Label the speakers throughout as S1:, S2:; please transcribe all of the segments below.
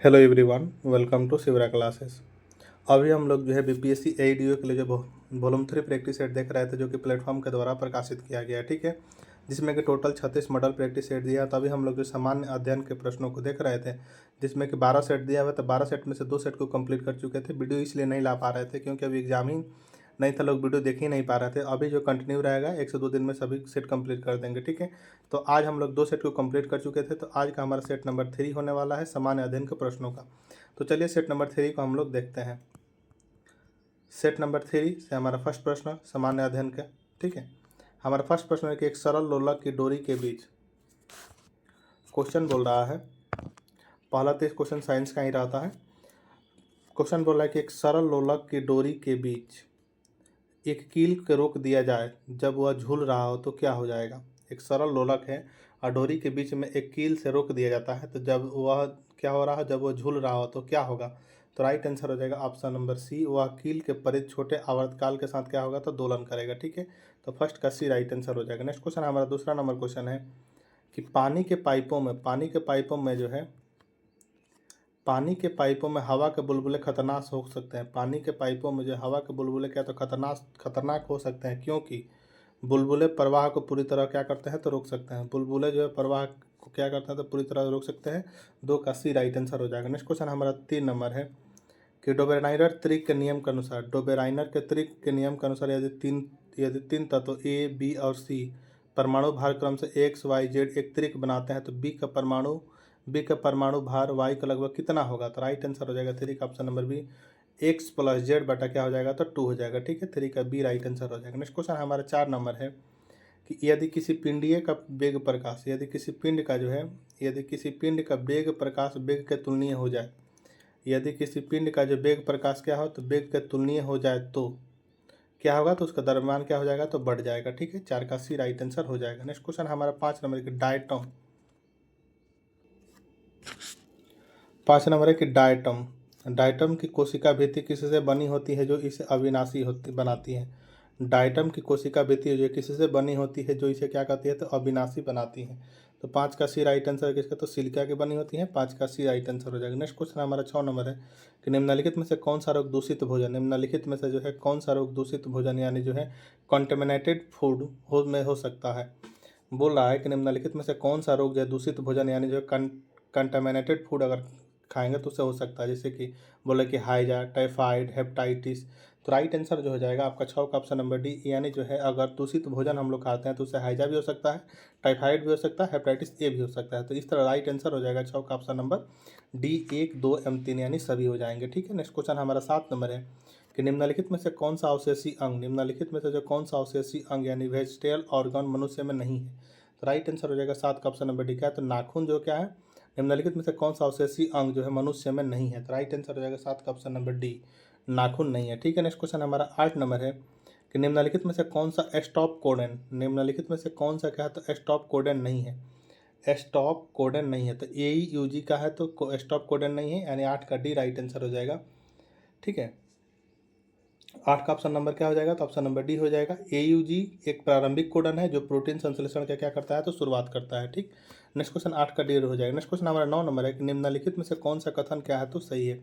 S1: Hello everyone, welcome to Shivra classes. अभी हम लोग जो है बीपीएससी एडीओ के लिए जो वॉल्यूम 3 प्रैक्टिस सेट देख रहे थे, जो कि प्लेटफॉर्म के द्वारा प्रकाशित किया गया है। ठीक है, जिसमें कि टोटल 36 मॉडल प्रैक्टिस सेट दिया। तभी हम लोग जो सामान्य अध्ययन के प्रश्नों को देख रहे थे, जिसमें कि 12 सेट दिया हुआ था। 12 सेट में से 2 सेट को कंप्लीट कर चुके थे। वीडियो इसलिए नहीं ला पा रहे थे क्योंकि अभी एग्जाम ही नहीं था, लोग वीडियो देख ही नहीं पा रहे थे। अभी जो कंटिन्यू रहेगा 1 से 2 दिन में सभी सेट कंप्लीट कर देंगे। ठीक है, तो आज हम लोग 2 सेट को कंप्लीट कर चुके थे। तो आज का हमारा सेट नंबर 3 होने वाला है सामान्य अध्ययन के प्रश्नों का। तो चलिए सेट नंबर 3 को हम लोग देखते हैं। सेट नंबर 3 से हमारा फर्स्ट प्रश्न सामान्य अध्ययन का। ठीक है, हमारा फर्स्ट प्रश्न है कि एक सरल लोलक की डोरी के बीच, क्वेश्चन बोल रहा है, पहला तो क्वेश्चन साइंस का ही रहता है। क्वेश्चन बोल रहा है कि एक सरल लोलक की डोरी के बीच एक कील को रोक दिया जाए, जब वह झूल रहा हो तो क्या हो जाएगा। एक सरल लोलक है और डोरी के बीच में एक कील से रोक दिया जाता है, तो जब वह क्या हो रहा है, जब वह झूल रहा हो तो क्या होगा। तो राइट आंसर हो जाएगा ऑप्शन नंबर सी, वह कील के परिध छोटे आवर्तकाल के साथ क्या होगा, तो दोलन करेगा। ठीक है, तो फर्स्ट का सी राइट आंसर हो जाएगा। नेक्स्ट क्वेश्चन हमारा दूसरा नंबर क्वेश्चन है कि पानी के पाइपों में जो है, पानी के पाइपों में हवा के बुलबुले खतरनाक हो सकते हैं। पानी के पाइपों में जो हवा के बुलबुले क्या तो खतरनाक हो सकते हैं, क्योंकि बुलबुले प्रवाह को पूरी तरह क्या करते हैं, तो रोक सकते हैं। बुलबुले जो है प्रवाह को क्या करते हैं, तो पूरी तरह रोक सकते हैं। 2 का सी राइट आंसर हो जाएगा। नेक्स्ट क्वेश्चन हमारा 3 नंबर है कि डोबेराइनर त्रिक के नियम के अनुसार, डोबेराइनर के त्रिक के नियम के अनुसार यदि तीन तत्व ए बी और सी परमाणु भार क्रम से एक्स वाई जेड एक त्रिक बनाते हैं, तो बी का परमाणु भार वाई का लगभग कितना होगा। तो राइट आंसर हो जाएगा 3 का option number B, x plus z बटा क्या हो जाएगा, तो 2 हो जाएगा। ठीक है, 3 का बी राइट आंसर हो जाएगा। नेक्स्ट क्वेश्चन हमारा 4 नंबर है कि यदि किसी पिंडीय का वेग प्रकाश, यदि किसी पिंड का जो है, यदि किसी पिंड का वेग प्रकाश वेग के तुलनीय हो जाए, यदि किसी पिंड का जो वेग प्रकाश क्या हो, तो वेग के तुलनीय हो जाए तो क्या होगा, तो उसका द्रव्यमान क्या हो जाएगा, तो बढ़ जाएगा। ठीक है, 4 का सी राइट आंसर हो जाएगा। नेक्स्ट क्वेश्चन हमारा 5 नंबर की डायटम, 5 नंबर है कि डायटम की कोशिका भित्ति किससे बनी होती है, जो इसे अविनाशी होती बनाती है। डायटम की कोशिका भित्ति जो किससे बनी होती है, जो इसे क्या कहती है, तो अविनाशी बनाती है। तो 5 का सी राइट आंसर है किसका, तो सिलिका की बनी होती है। 5 का सी राइट आंसर हो जाएगा। नेक्स्ट क्वेश्चन हमारा 6 नंबर है कि निम्नलिखित में से कौन सा रोग दूषित भोजन, निम्नलिखित में से जो है कौन सा रोग दूषित भोजन यानी जो है कॉन्टेमिनेटेड फूड में हो सकता है। बोल रहा है कि निम्नलिखित में से कौन सा रोग जो है दूषित भोजन यानी जो कंटामिनेटेड फूड अगर खाएंगे तो उससे हो सकता है, जैसे कि बोले कि हाइजा, टाइफाइड, हेपेटाइटिस। तो राइट आंसर जो हो जाएगा आपका 6 का ऑप्शन नंबर डी, यानी जो है अगर दूषित भोजन हम लोग खाते हैं तो उससे हाइजा भी हो सकता है, टाइफाइड भी हो सकता है, हेपेटाइटिस ए भी हो सकता है। तो इस तरह राइट आंसर हो जाएगा 6 का ऑप्शन नंबर डी, 1 2 एम 3 यानी सभी हो जाएंगे। ठीक है, नेक्स्ट क्वेश्चन हमारा 7 नंबर है कि निम्नलिखित में से कौन सा अवशेषी अंग, निम्नलिखित में से जो कौन सा अवशेषी अंग यानी वेजिटेल ऑर्गन मनुष्य में नहीं है। तो राइट आंसर हो जाएगा 7 का ऑप्शन नंबर डी, क्या है, तो नाखून जो क्या है, निम्नलिखित में से कौन सा अवशेषी अंग जो है मनुष्य में नहीं है। तो राइट आंसर हो जाएगा 7 का ऑप्शन नंबर डी, नाखून नहीं है। ठीक है, नेक्स्ट क्वेश्चन हमारा 8 नंबर है कि निम्नलिखित में से कौन सा स्टॉप कोडन, निम्नलिखित में से कौन सा क्या है, तो स्टॉप कोडन नहीं है। स्टॉप कोडन नहीं है, तो ए यू जी का है तो स्टॉप कोडन नहीं है, यानी 8 का डी राइट आंसर हो जाएगा। ठीक है, 8 का ऑप्शन नंबर क्या हो जाएगा, तो ऑप्शन नंबर डी हो जाएगा। एयूजी एक प्रारंभिक कोडन है जो प्रोटीन संश्लेषण का क्या करता है, तो शुरुआत करता है। ठीक, नेक्स्ट क्वेश्चन 8 का डी हो जाएगा। नेक्स्ट क्वेश्चन हमारा 9 नंबर है कि निम्नलिखित में से कौन सा कथन क्या है, तो सही है।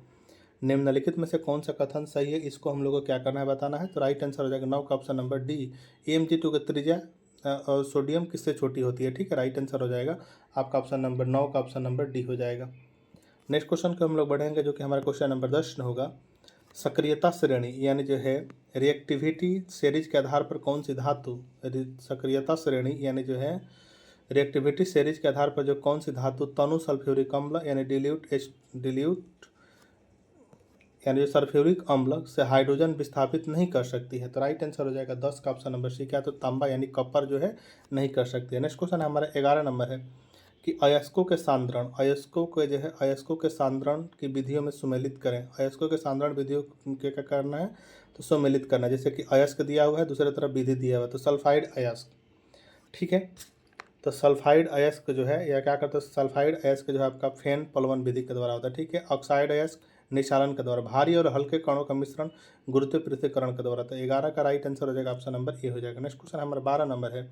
S1: निम्नलिखित में से कौन सा कथन सही है, इसको हम लोग को क्या करना है, बताना है। तो राइट आंसर हो जाएगा 9 का ऑप्शन नंबर डी, AMG2 की त्रिज्या और सोडियम किससे छोटी होती है। ठीक है, राइट आंसर हो जाएगा आपका ऑप्शन नंबर 9 का ऑप्शन नंबर डी हो जाएगा। नेक्स्ट क्वेश्चन को हम लोग बढ़ेंगे, जो कि हमारा क्वेश्चन नंबर 10 होगा। सक्रियता श्रेणी यानी जो है रिएक्टिविटी सीरीज के आधार पर कौन सी धातु, सक्रियता श्रेणी यानी जो है रिएक्टिविटी सीरीज के आधार पर जो कौन सी धातु तनु सल्फ्यूरिक अम्ल यानी डिल्यूट यानी जो सल्फ्यूरिक अम्ल से हाइड्रोजन विस्थापित नहीं कर सकती है। तो राइट आंसर हो जाएगा 10 का ऑप्शन नंबर सी, क्या तो तांबा यानी कॉपर जो है नहीं कर सकती है। नेक्स्ट क्वेश्चन हमारा 11 नंबर है कि अयस्कों के सांद्रण, अयस्कों के जो है अयस्कों के सांद्रण की विधियों में सुमेलित करें। अयस्कों के सांद्रण विधियों के क्या करना है, तो सुमेलित करना है। जैसे कि अयस्क दिया हुआ है, दूसरी तरफ विधि दिया हुआ है, तो सल्फाइड अयस्क। ठीक है, तो सल्फाइड अयस्क जो है या क्या करते हैं, सल्फाइड अयस्क जो है आपका फेन पलवन विधि के द्वारा होता है। ठीक है, ऑक्साइड अयस्क निक्षालन के द्वारा, भारी और हल्के कणों का मिश्रण गुरुत्व पृथक्करण के द्वारा। तो 11 का राइट आंसर हो जाएगा ऑप्शन नंबर ए हो जाएगा। नेक्स्ट क्वेश्चन हमारा 12 नंबर है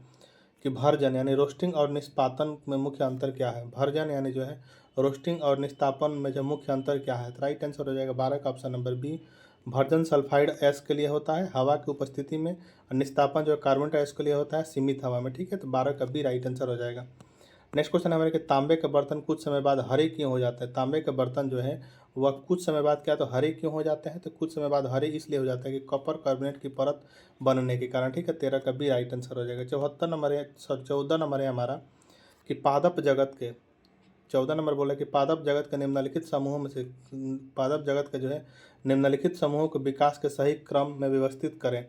S1: कि भरजन यानी रोस्टिंग और निष्पादन में मुख्य अंतर क्या है। भरजन यानी जो है रोस्टिंग और निस्तापन में जो मुख्य अंतर क्या है? तो राइट आंसर हो जाएगा 12 का ऑप्शन नंबर बी। भर्जन सल्फाइड एस के लिए होता है हवा की उपस्थिति में, और निस्तापन जो कार्बन डाइऑक्साइड के लिए होता है सीमित हवा में। ठीक है, तो 12 का बी राइट आंसर हो जाएगा। नेक्स्ट क्वेश्चन हमारे कि तांबे के बर्तन कुछ समय बाद हरे क्यों हो जाते हैं? तांबे के बर्तन जो है वह कुछ समय बाद क्या तो हरे क्यों हो जाते हैं? तो कुछ समय बाद हरे इसलिए हो जाते हैं कि कॉपर कार्बोनेट की परत बनने के कारण। ठीक है, 13 का बी राइट आंसर हो जाएगा। 74 नंबर है, 14 नंबर है हमारा कि पादप जगत के 14 नंबर बोला कि पादप जगत के निम्नलिखित समूहों में से पादप जगत के जो है निम्नलिखित समूहों के विकास के सही क्रम में व्यवस्थित करें।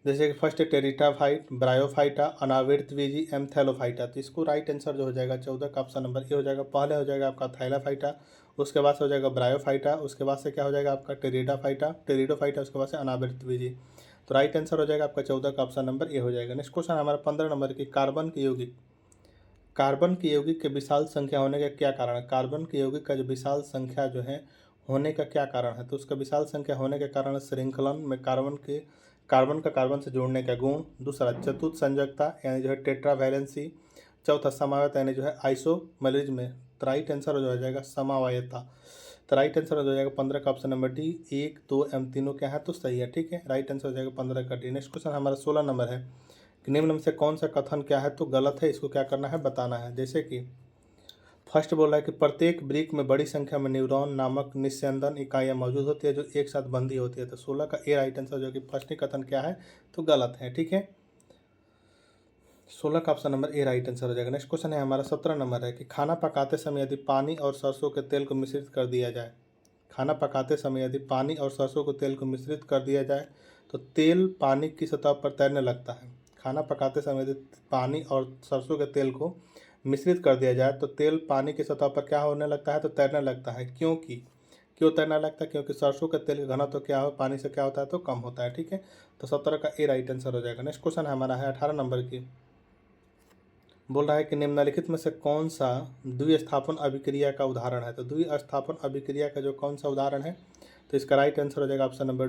S1: जैसे कि फर्स्ट है टेरिटाफाइट, ब्रायोफाइटा, अनावृतबीजी, एम्थैलोफाइटा। तो इसको राइट आंसर जो हो जाएगा 14 का ऑप्शन नंबर ए हो जाएगा। पहले हो जाएगा आपका थाइलाफाइटा, उसके बाद से हो जाएगा ब्रायोफाइटा, उसके बाद से क्या हो जाएगा आपका टेरिडोफाइटा, उसके बाद से अनावृतबीजी। तो राइट आंसर हो जाएगा आपका 14 का ऑप्शन नंबर ए हो जाएगा। नेक्स्ट क्वेश्चन हमारा 15 नंबर की कार्बन की यौगिक के विशाल संख्या होने का क्या कारण है? कार्बन की यौगिक का जो विशाल संख्या जो है होने का क्या कारण है? तो उसका विशाल संख्या होने के कारण श्रृंखलन में कार्बन का कार्बन से जोड़ने का गुण। दूसरा चतुर्थ संयोजकता यानी जो है टेट्रावैलेंसी। चौथा समावयता यानी जो है आइसोमरिज्म। तो राइट आंसर हो जाएगा समावयता। तो राइट आंसर हो जाएगा 15 का ऑप्शन नंबर डी। 1, 2 एम तीनों क्या है तो सही है। ठीक है, राइट आंसर हो जाएगा 15 का डी। नेक्स्ट क्वेश्चन हमारा 16 नंबर है कि निम्न में से कौन सा कथन क्या है तो गलत है, इसको क्या करना है बताना है। जैसे कि फर्स्ट बोला है कि प्रत्येक वृक्क में बड़ी संख्या में न्यूरॉन नामक निस्यंदन इकाइयाँ मौजूद होती है जो एक साथ बंधी होती है। तो 16 का ए राइट आंसर जो कि फर्स्ट ही कथन क्या है तो गलत है। ठीक है, 16 का option number A right answer हो जाएगा। नेक्स्ट क्वेश्चन है हमारा 17 नंबर है कि खाना पकाते समय यदि पानी और सरसों के तेल को मिश्रित कर दिया जाए, खाना पकाते समय यदि पानी और सरसों के तेल को मिश्रित कर दिया जाए तो तेल पानी की सतह पर तैरने लगता है। खाना पकाते समय यदि पानी और सरसों के तेल को मिश्रित कर दिया जाए तो तेल पानी की सतह पर क्या होने लगता है तो तैरने लगता है। क्यों तैरने लगता है? क्योंकि सरसों के तेल का घनत्व तो क्या हो पानी से क्या होता है तो कम होता है। ठीक है, तो 17 का ए राइट आंसर हो जाएगा। नेक्स्ट क्वेश्चन हमारा है 18 नंबर की, बोल रहा है कि निम्नलिखित में से कौन सा द्विस्थापन अभिक्रिया का उदाहरण है? तो द्विस्थापन अभिक्रिया का जो कौन सा उदाहरण है तो इसका राइट आंसर हो जाएगा ऑप्शन नंबर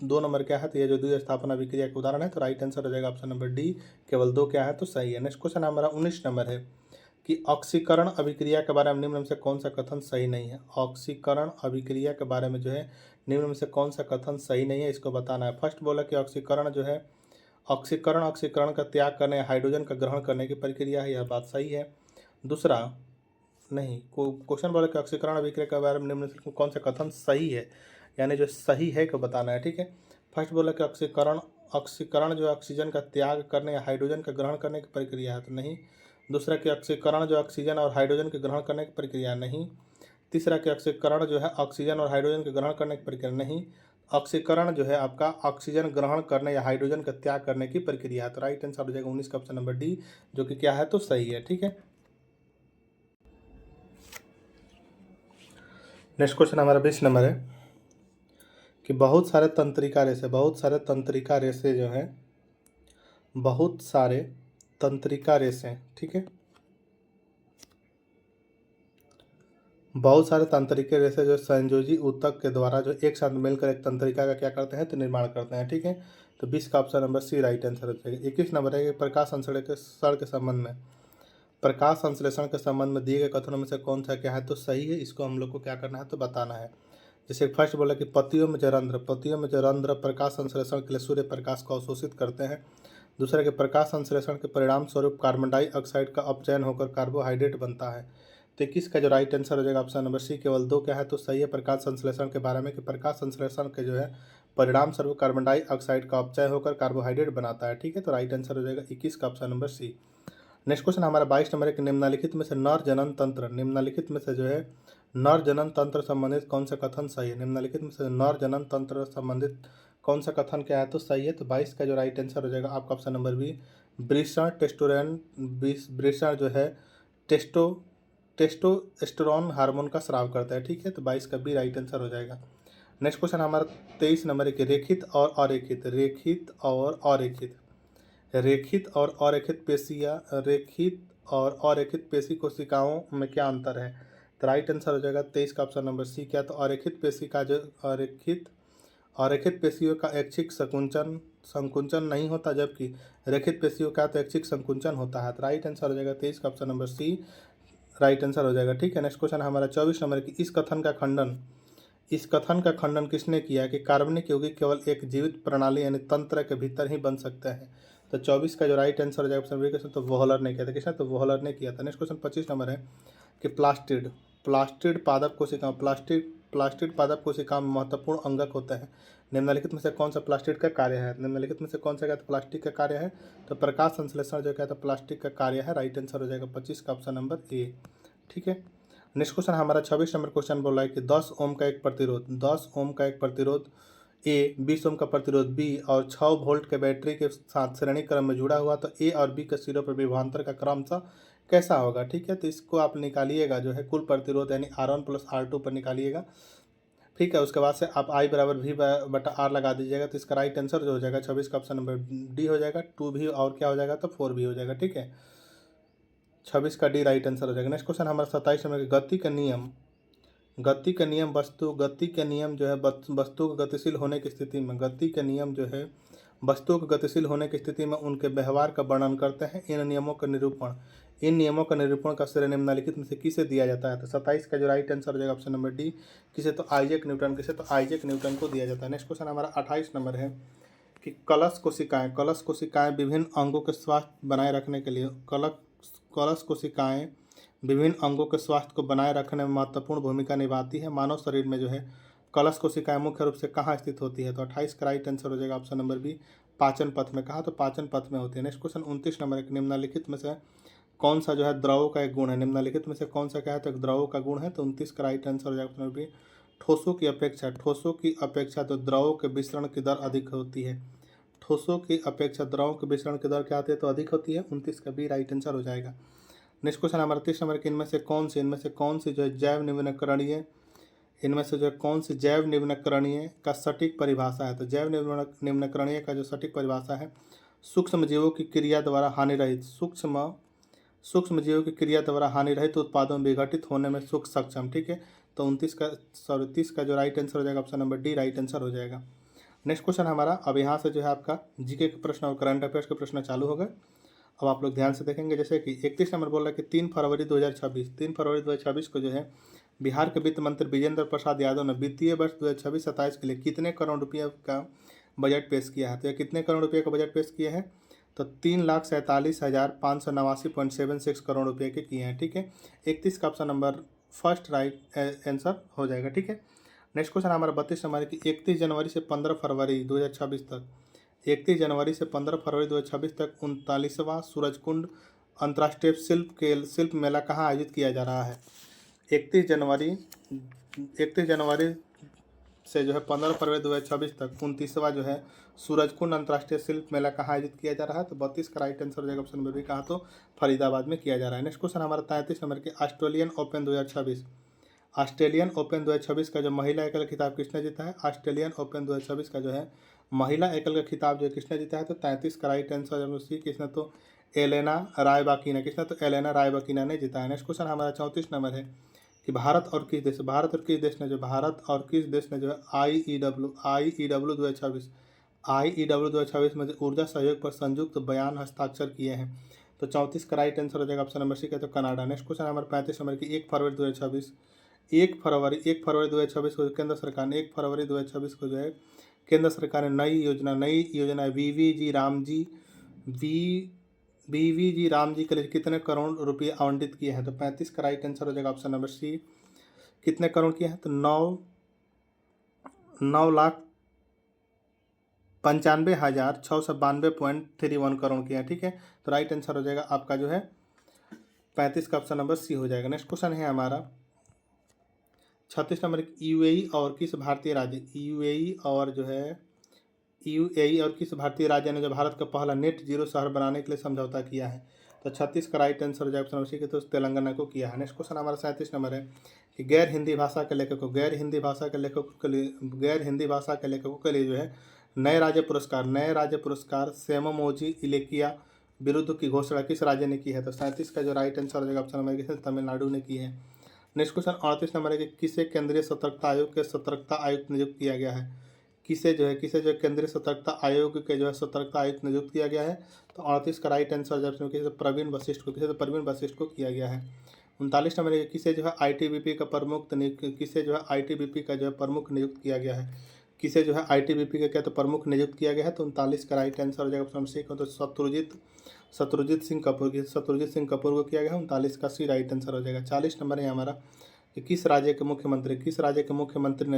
S1: 2 नंबर क्या है तो ये जो द्विस्थापन अभिक्रिया का उदाहरण है तो राइट आंसर हो जाएगा ऑप्शन नंबर डी। केवल 2 क्या है तो सही है। नेक्स्ट क्वेश्चन हमारा 19 नंबर है कि ऑक्सीकरण अभिक्रिया के बारे में निम्न में से कौन सा कथन सही नहीं है? ऑक्सीकरण अभिक्रिया के बारे में जो है निम्न में से कौन सा कथन सही नहीं है इसको बताना है। फर्स्ट बोला कि ऑक्सीकरण जो है ऑक्सीकरण का त्याग करने हाइड्रोजन का ग्रहण करने की प्रक्रिया है, यह बात सही है। दूसरा नहीं, क्वेश्चन बोला कि ऑक्सीकरण अभिक्रिया के बारे में निम्न में कौन सा कथन सही है, यानी जो सही है को बताना है। ठीक है, फर्स्ट बोला कि ऑक्सीकरण जो ऑक्सीजन का त्याग करने या हाइड्रोजन का ग्रहण करने की प्रक्रिया है तो नहीं। दूसरा कि ऑक्सीकरण जो ऑक्सीजन और हाइड्रोजन के ग्रहण करने की प्रक्रिया नहीं। तीसरा कि ऑक्सीकरण जो है ऑक्सीजन और हाइड्रोजन के ग्रहण करने की प्रक्रिया नहीं। ऑक्सीकरण जो है आपका ऑक्सीजन ग्रहण करने या हाइड्रोजन का त्याग करने की प्रक्रिया है। तो राइट आंसर हो जाएगा 19 का ऑप्शन नंबर डी जो कि क्या है तो सही है। ठीक है, नेक्स्ट क्वेश्चन हमारा 20 नंबर है कि बहुत सारे तंत्रिका रेशे जो हैं बहुत सारे तंत्रिका रेशे, ठीक है, बहुत सारे तंत्रिका रेशे जो संयोजी ऊतक के द्वारा जो एक साथ मिलकर एक तंत्रिका का क्या करते हैं तो निर्माण करते हैं। ठीक है, तो 20 का option number C right answer हो जाएगा। 21 नंबर है कि प्रकाश संश्लेषण के संबंध में दिए गए कथनों में से कौन सा क्या है तो सही है, इसको हम लोग को क्या करना है तो बताना है। जैसे फर्स्ट बोला कि पत्तियों में जो रंध्र प्रकाश संश्लेषण के लिए सूर्य प्रकाश को अवशोषित करते हैं। दूसरा कि प्रकाश संश्लेषण के परिणाम स्वरूप कार्बन डाइऑक्साइड का अपचयन होकर कार्बोहाइड्रेट बनता है। तो 21 का जो राइट आंसर हो जाएगा ऑप्शन नंबर सी। केवल 2 क्या है तो सही है प्रकाश संश्लेषण के बारे में कि प्रकाश संश्लेषण के जो है परिणाम स्वरूप कार्बन डाइऑक्साइड का अपचय होकर कार्बोहाइड्रेट बनाता है। ठीक है, तो राइट आंसर हो जाएगा 21 का option number C. Next question हमारा 22 नंबर है कि निम्नलिखित में से नर जनन तंत्र संबंधित कौन सा कथन सही है? निम्नलिखित में से नर जनन तंत्र संबंधित कौन सा कथन क्या है तो सही है? तो 22 का जो राइट आंसर हो जाएगा आपका ऑप्शन नंबर बी। वृषण जो है टेस्टोस्टेरोन हार्मोन का स्राव करता है। ठीक है, तो 22 का बी राइट आंसर हो जाएगा। नेक्स्ट क्वेश्चन हमारा 23 नंबर है कि रेखित और अरेखित पेशी कोशिकाओं में क्या अंतर है? तो राइट आंसर हो जाएगा 23 का ऑप्शन नंबर सी। क्या तो अरेखित पेशियों का ऐच्छिक संकुचन नहीं होता, जबकि रेखित पेशियों का तो ऐच्छिक संकुचन होता है। तो राइट आंसर हो जाएगा 23 का option number C. Right answer हो जाएगा। ठीक है, नेक्स्ट क्वेश्चन हमारा 24 नंबर की इस कथन का खंडन किसने किया कि कार्बनिक यौगिक केवल एक जीवित प्रणाली यानी तंत्र के भीतर ही बन सकते हैं। तो 24 का जो राइट आंसर हो जाएगा ऑप्शन बी क्वेश्चन, तो वोहलर ने किया था। किसने? तो वोहलर ने किया था। नेक्स्ट क्वेश्चन 25 नंबर है कि प्लास्टिड पादप कोशिकाओं प्लास्टिड पादप कोशिकाओं में महत्वपूर्ण अंगक होते हैं। निम्नलिखित में से कौन सा प्लास्टिड का कार्य है? निम्नलिखित में से कौन सा क्या प्लास्टिक का कार्य है? तो प्रकाश संश्लेषण जो क्या था प्लास्टिक का कार्य है। राइट आंसर हो जाएगा 25 का ऑप्शन नंबर ए। ठीक है, नेक्स्ट क्वेश्चन हमारा 26 नंबर क्वेश्चन बोल रहा है कि 10 ओम का एक प्रतिरोध ए, 20 ओम का प्रतिरोध बी और 6 वोल्ट के बैटरी के साथ श्रेणी क्रम में जुड़ा हुआ, तो ए और बी के सिरों पर विभवांतर का क्रमशः कैसा होगा? ठीक है, तो इसको आप निकालिएगा जो है कुल प्रतिरोध यानी R1 + R2 पर निकालिएगा। ठीक है, उसके बाद से आप I = V/R लगा दीजिएगा, तो इसका राइट आंसर जो हो जाएगा 26 का ऑप्शन नंबर डी हो जाएगा। 2 भी और क्या हो जाएगा? तो 4 भी हो जाएगा। ठीक है, 26 का डी राइट आंसर हो जाएगा। नेक्स्ट क्वेश्चन हमारा 27 नंबर गति का नियम गति के नियम जो है वस्तु को गतिशील होने की स्थिति में गति के नियम जो है वस्तु को गतिशील होने की स्थिति में उनके व्यवहार का वर्णन करते हैं। इन नियमों का निरूपण का श्रेय निम्नलिखित में से किसे दिया जाता है? तो 27 का जो राइट आंसर हो जाएगा ऑप्शन नंबर डी। किसे? तो आइजैक न्यूटन को दिया जाता है। नेक्स्ट क्वेश्चन हमारा 28 नंबर है कि कलश कोशिकाएं विभिन्न अंगों के स्वास्थ्य बनाए रखने के लिए कलश कोशिकाएं विभिन्न अंगों के स्वास्थ्य को बनाए रखने में महत्वपूर्ण भूमिका निभाती है। मानव शरीर में जो है कलश कोशिकाएं मुख्य रूप से कहाँ स्थित होती है? तो 28 का राइट आंसर हो जाएगा ऑप्शन नंबर बी, पाचन पथ में। कहा? तो पाचन पथ में होती है। नेक्स्ट क्वेश्चन 29 नंबर एक निम्नलिखित में से कौन सा जो है द्रवों का एक गुण है? निम्नलिखित में से कौन सा क्या है? तो द्रवों का गुण है। तो 29 का राइट आंसर हो जाएगा ऑप्शन नंबर बी, ठोसों की अपेक्षा तो द्रवों के विसरण की दर अधिक होती है। ठोसों की अपेक्षा द्रवों के विसरण की दर क्या आती है? तो अधिक होती है। 29 का बी राइट आंसर हो जाएगा। नेक्स्ट क्वेश्चन हमारा 30 नंबर के इनमें से कौन सी जो है जैव निम्नकरणीय का सटीक परिभाषा है? तो जैव निम्नकरणीय का जो सटीक परिभाषा है सूक्ष्म जीवों की क्रिया द्वारा हानि रहित उत्पादों में विघटित होने में सक्षम। ठीक है, तो 30 का जो राइट आंसर हो जाएगा option number D right answer हो जाएगा। नेक्स्ट क्वेश्चन हमारा अब यहाँ से जो है आपका जीके के प्रश्न और करंट अफेयर्स के प्रश्न चालू हो गए। अब आप लोग ध्यान से देखेंगे, जैसे कि 31 नंबर बोल रहा है कि 3 फरवरी 2026 को जो है बिहार के वित्त मंत्री विजेंद्र प्रसाद यादव ने वित्तीय वर्ष 2026-27 के लिए कितने करोड़ रुपये का बजट पेश किया है? तो यह कितने करोड़ रुपये का बजट पेश किया है? तो 3,47,589.76 करोड़ रुपये के किए हैं। ठीक है, 31 का option number first right answer हो जाएगा। ठीक है, नेक्स्ट क्वेश्चन हमारा 32 नंबर की 31 जनवरी से 15 फरवरी 2026 तक 39वां सूरजकुंड अंतर्राष्ट्रीय शिल्प मेला कहाँ आयोजित किया जा रहा है? 31 जनवरी से जो है 15 फरवरी 2026 तक 29वां जो है सूरजकुंड अंतर्राष्ट्रीय शिल्प मेला कहाँ आयोजित किया जा रहा है? तो 32 का राइट आंसर हो जाएगा ऑप्शन नंबर बी। कहाँ? तो फरीदाबाद में किया जा रहा है। नेक्स्ट क्वेश्चन हमारा 33 नंबर के ऑस्ट्रेलियन ओपन 2026 का जो महिला एकल खिताब किसने जीता है? ऑस्ट्रेलियन ओपन 2026 का जो है महिला एकल का खिताब जो किसने जीता है? तो 33 का राइट आंसर सी किसने? तो एलेना रायबाकिना ने जीता है। नेक्स्ट क्वेश्चन हमारा 34 नंबर है कि भारत और किस देश ने जो है IEW 2026 में ऊर्जा सहयोग पर संयुक्त बयान हस्ताक्षर किए हैं। तो 34 का राइट आंसर हो जाएगा ऑप्शन नंबर सी तो Canada. Next question number 35 number की 1 फरवरी 2026 को केंद्र सरकार ने 1 फरवरी 2026 को जो है केंद्र सरकार ने नई योजना वीवीजी राम जी के लिए कितने करोड़ रुपये आवंटित किए हैं? तो 35 का राइट आंसर हो जाएगा ऑप्शन नंबर सी, कितने करोड़ किए हैं? तो 9,95,692.31 करोड़ किया है। ठीक है, तो राइट आंसर हो जाएगा आपका जो है 35 का ऑप्शन नंबर सी हो जाएगा। नेक्स्ट क्वेश्चन है हमारा 36 नंबर यूएई और किस भारतीय राज्य ने जो भारत का पहला नेट जीरो शहर बनाने के लिए समझौता किया है? तो 36 का राइट आंसर हो जाएगा ऑप्शन नंबर सी तो तेलंगाना को किया है। नेक्स्ट क्वेश्चन हमारा 37 नंबर है कि गैर हिंदी भाषा के लेखकों के लिए जो है नए राज्य पुरस्कार सेमोमोजी इलेकिया विरुद्ध की घोषणा किस राज्य ने की है? तो 37 का जो राइट आंसर हो जाएगा ऑप्शन नंबर तमिलनाडु ने की है। नेक्स्ट क्वेश्चन 38 नंबर है कि किसे केंद्रीय सतर्कता आयोग के सतर्कता आयुक्त नियुक्त किया गया है? किसे केंद्रीय सतर्कता आयोग के जो है सतर्कता आयुक्त नियुक्त किया गया है? तो 38 का राइट आंसर प्रवीण वशिष्ठ को किया गया है। 39 नंबर है किसे जो है आईटीबीपी का प्रमुख किसे जो है आईटीबीपी का जो है प्रमुख नियुक्त किया गया है, किसे जो है आईटीबीपी का क्या तो प्रमुख नियुक्त किया गया है। तो 39 का राइट आंसर हो जाएगा ऑप्शन सी को, तो शत्रुजीत सिंह कपूर को किया गया है। 39 का सी राइट आंसर हो जाएगा। 40 नंबर है हमारा कि किस राज्य के मुख्यमंत्री किस राज्य के मुख्यमंत्री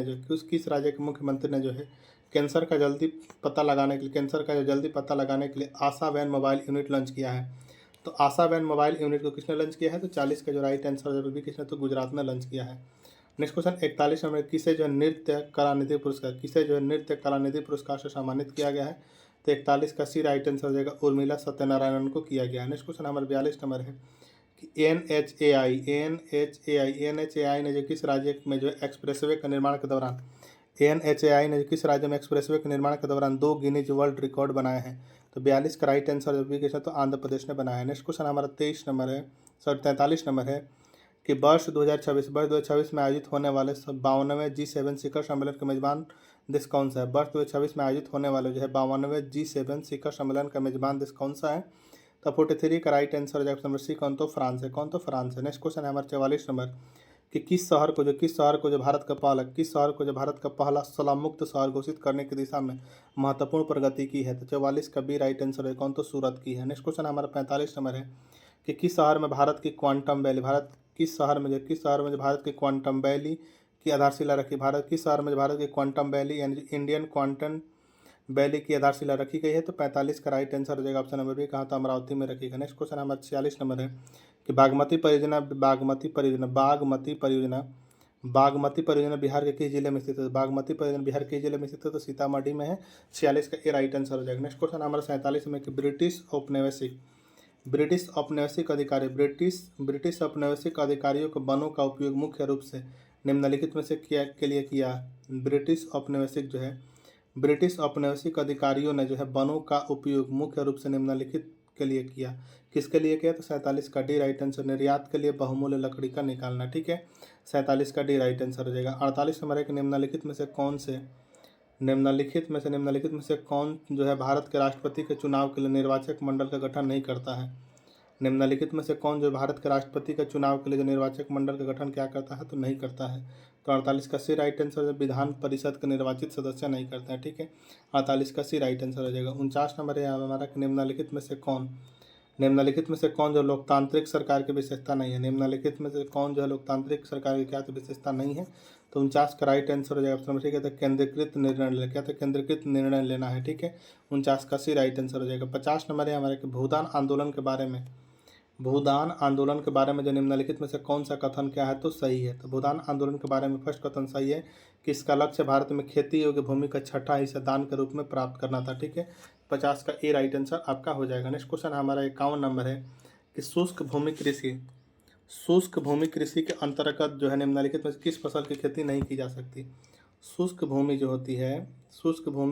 S1: ने जो है कैंसर का जो जल्दी पता लगाने के लिए आशा वैन मोबाइल यूनिट लॉन्च किया है। तो आशा वैन मोबाइल यूनिट को किसने लॉन्च किया है, तो 40 का जो राइट आंसर है वो भी किसने, तो गुजरात में लॉन्च किया है। नेक्स्ट क्वेश्चन 41 नंबर किसे जो है नृत्य कलानिधि पुरस्कार से सम्मानित किया गया है। तो 41 का सी राइट आंसर हो जाएगा उर्मिला सत्यनारायणन को किया गया है। नेक्स्ट क्वेश्चन हमारा 42 नंबर है कि एनएचएआई ने जो किस राज्य में जो एक्सप्रेसवे के निर्माण के दौरान दो गिनीज वर्ल्ड रिकॉर्ड बनाए हैं। तो 42 का राइट आंसर भी किसने, तो आंध्र प्रदेश ने बनाया है। नेक्स्ट क्वेश्चन हमारा 43 नंबर है कि वर्ष 2026 में आयोजित होने वाले 52वें G7 शिखर सम्मेलन के मेजबान देश कौन सा है। वर्ष 2026 में आयोजित होने वाले जो है 52वें G7 शिखर सम्मेलन का मेजबान देश कौन सा है। तो 43 का राइट आंसर हो जाएगा नंबर सी कौन, तो फ्रांस है। नेक्स्ट क्वेश्चन है हमारा 44 नंबर कि किस शहर को जो भारत का पहला शलम मुक्त शहर घोषित करने की दिशा में महत्वपूर्ण प्रगति की है। तो 44 का बी राइट आंसर है कौन, तो सूरत की है। नेक्स्ट क्वेश्चन हमारा 45 नंबर है कि किस शहर में भारत की क्वांटम वैली की आधारशिला रखी यानी इंडियन क्वांटम वैली की आधारशिला रखी गई है। तो 45 का राइट आंसर हो जाएगा ऑप्शन नंबर बी, कहाँ तो अमरावती में रखी गई। नेक्स्ट क्वेश्चन हमारा 46 नंबर है कि बागमती परियोजना बिहार के किस जिले में स्थित है। तो सीतामढ़ी में है। 46 का ए राइट आंसर हो जाएगा। नेक्स्ट क्वेश्चन हमारा 47 में कि ब्रिटिश औपनिवेशिक अधिकारियों को वनों का उपयोग मुख्य रूप से निम्नलिखित में से के लिए किया। ब्रिटिश औपनिवेशिक अधिकारियों ने जो है वनों का उपयोग मुख्य रूप से निम्नलिखित के लिए किया। किसके लिए किया, तो 47 का डी राइट आंसर, निर्यात के लिए बहुमूल्य लकड़ी का निकालना। ठीक है, 47 का डी राइट आंसर हो जाएगा। 48 नंबर है कि निम्नलिखित में से कौन जो है भारत के राष्ट्रपति के चुनाव के लिए निर्वाचक मंडल का गठन नहीं करता है। निम्नलिखित में से कौन जो भारत के राष्ट्रपति के चुनाव के लिए जो निर्वाचक मंडल का गठन क्या करता है, तो नहीं करता है। तो 48 का सी राइट आंसर विधान परिषद के निर्वाचित सदस्य नहीं करते हैं। ठीक है, 48 का सी राइट आंसर हो जाएगा। 49 नंबर है हमारा कि निम्नलिखित में से कौन जो लोकतांत्रिक सरकार की विशेषता नहीं है। निम्नलिखित में से कौन जो है लोकतांत्रिक सरकार की क्या तो विशेषता नहीं है। तो 49 का राइट आंसर हो जाएगा ऑप्शन नंबर सी, कहते हैं केंद्रीकृत निर्णय लेना है। ठीक है, 49 का सी राइट आंसर हो जाएगा। 50 नंबर है हमारे भूदान आंदोलन के बारे में जो निम्नलिखित में से कौन सा कथन क्या है, तो सही है। तो भूदान आंदोलन के बारे में फर्स्ट कथन सही है कि इसका लक्ष्य भारत में खेती योग्य भूमि का छठा हिस्सा दान के रूप में प्राप्त करना था। ठीक है, 50 का ए राइट आंसर आपका हो जाएगा। नेक्स्ट क्वेश्चन हमारा 51 नंबर है कि शुष्क भूमि कृषि के अंतर्गत जो है निम्नलिखित में से किस फसल की खेती नहीं की जा सकती। शुष्क भूमि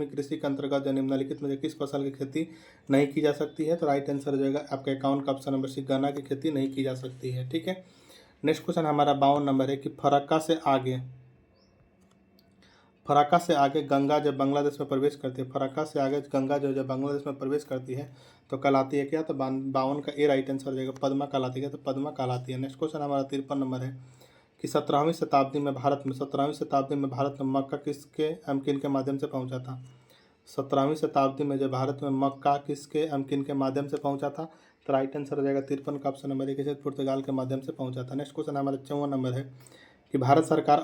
S1: कृषि के अंतर्गत जो निम्नलिखित में से किस फसल की खेती नहीं की जा सकती है। तो राइट आंसर हो जाएगा आपका 51 का ऑप्शन नंबर सी, गन्ना की खेती नहीं की जा सकती है। ठीक है, नेक्स्ट क्वेश्चन हमारा 52 नंबर है कि फरक्का से आगे गंगा जब बांग्लादेश में प्रवेश करती है, जब बांग्लादेश में प्रवेश करती है तो कहलाती है क्या, तो 52 का ए राइट आंसर हो जाएगा पद्मा कहलाती है। तो पद्मा कहलाती है। नेक्स्ट क्वेश्चन हमारा 53 नंबर है कि 17वीं शताब्दी में भारत में मक्का किन के माध्यम से पहुंचा था। 17वीं शताब्दी में जब भारत में मक्का किन के माध्यम से पहुंचा था। तो राइट आंसर हो जाएगा 53 का ऑप्शन नंबर 1 पुर्तगाल के माध्यम से पहुंचा था। नेक्स्ट क्वेश्चन हमारा 54 नंबर है कि भारत सरकार